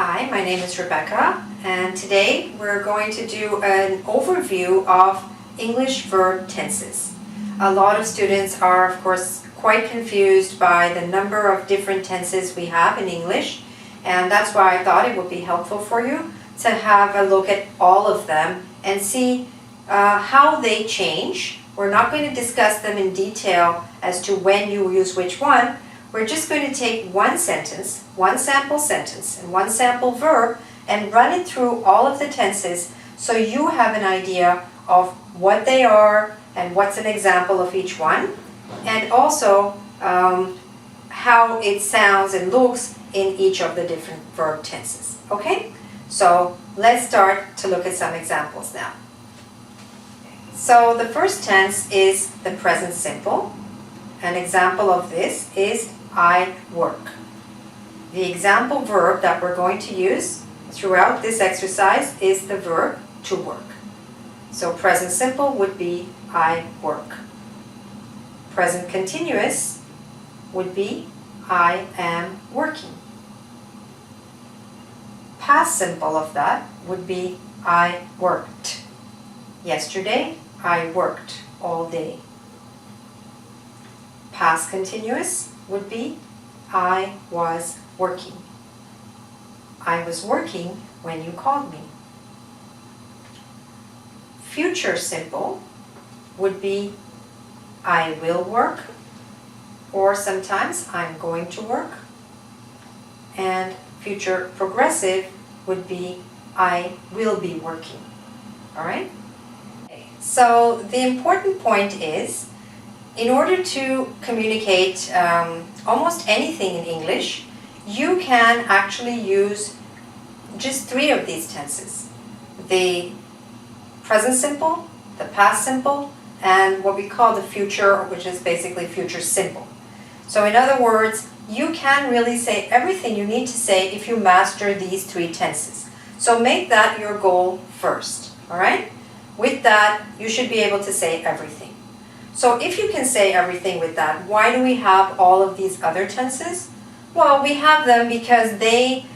Hi, my name is Rebecca, and today we're going to do an overview of English verb tenses. A lot of students are, of course, quite confused by the number of different tenses we have in English, and that's why I thought it would be helpful for you to have a look at all of them and see how they change. We're not going to discuss them in detail as to when you use which one. We're just going to take one sentence, one sample sentence, and one sample verb and run it through all of the tenses so you have an idea of what they are and what's an example of each one, and also how it sounds and looks in each of the different verb tenses. Okay? So let's start to look at some examples now. So the first tense is the present simple. An example of this is I work. The example verb that we're going to use throughout this exercise is the verb to work. So present simple would be I work. Present continuous would be I am working. Past simple of that would be I worked. Yesterday, I worked all day. Past continuous would be I was working. I was working when you called me. Future simple would be I will work, or sometimes I'm going to work. And future progressive would be I will be working. All right? So the important point is, in order to communicate almost anything in English, you can actually use just three of these tenses. The present simple, the past simple, and what we call the future, which is basically future simple. So in other words, you can really say everything you need to say if you master these three tenses. So make that your goal first, all right? With that, you should be able to say everything. So if you can say everything with that, why do we have all of these other tenses? Well, we have them because they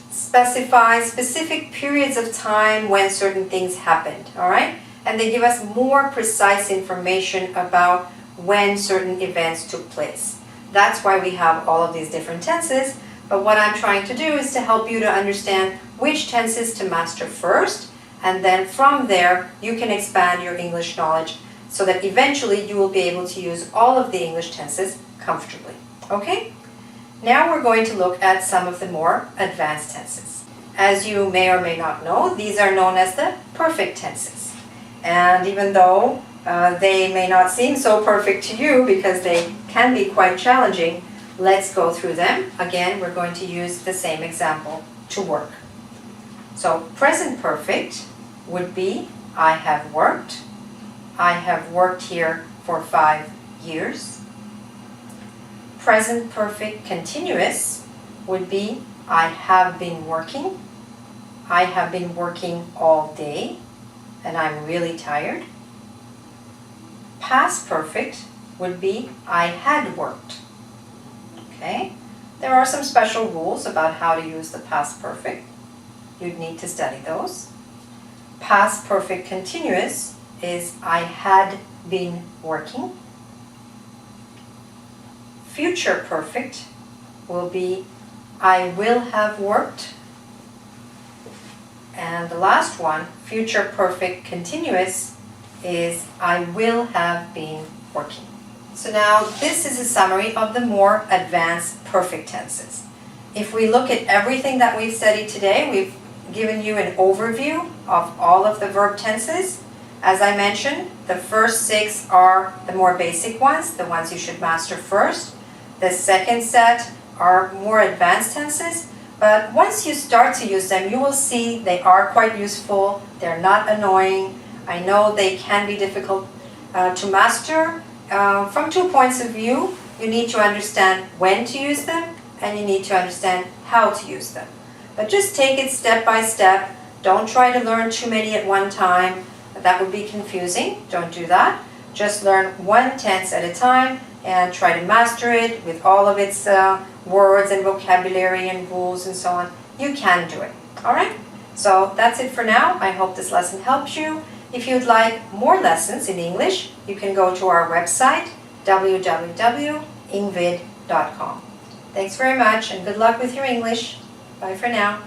specify specific periods of time when certain things happened, all right? And they give us more precise information about when certain events took place. That's why we have all of these different tenses. But what I'm trying to do is to help you to understand which tenses to master first, and then from there, you can expand your English knowledge so that eventually you will be able to use all of the English tenses comfortably. Okay? Now we're going to look at some of the more advanced tenses. As you may or may not know, these are known as the perfect tenses. And even though they may not seem so perfect to you because they can be quite challenging, let's go through them. Again, we're going to use the same example, to work. So present perfect would be I have worked. I have worked here for 5 years. Present perfect continuous would be I have been working. I have been working all day and I'm really tired. Past perfect would be I had worked. Okay? There are some special rules about how to use the past perfect. You'd need to study those. Past perfect continuous is I had been working. Future perfect will be I will have worked. And the last one, future perfect continuous, is I will have been working. So now this is a summary of the more advanced perfect tenses. If we look at everything that we've studied today, we've given you an overview of all of the verb tenses. As I mentioned, the first 6 are the more basic ones, the ones you should master first. The second set are more advanced tenses, but once you start to use them, you will see they are quite useful. They're not annoying. I know they can be difficult to master. From 2 points of view, you need to understand when to use them, and you need to understand how to use them. But just take it step by step. Don't try to learn too many at one time. That would be confusing. Don't do that. Just learn one tense at a time and try to master it with all of its words and vocabulary and rules and so on. You can do it. Alright? So that's it for now. I hope this lesson helps you. If you'd like more lessons in English, you can go to our website, www.engvid.com. Thanks very much and good luck with your English. Bye for now.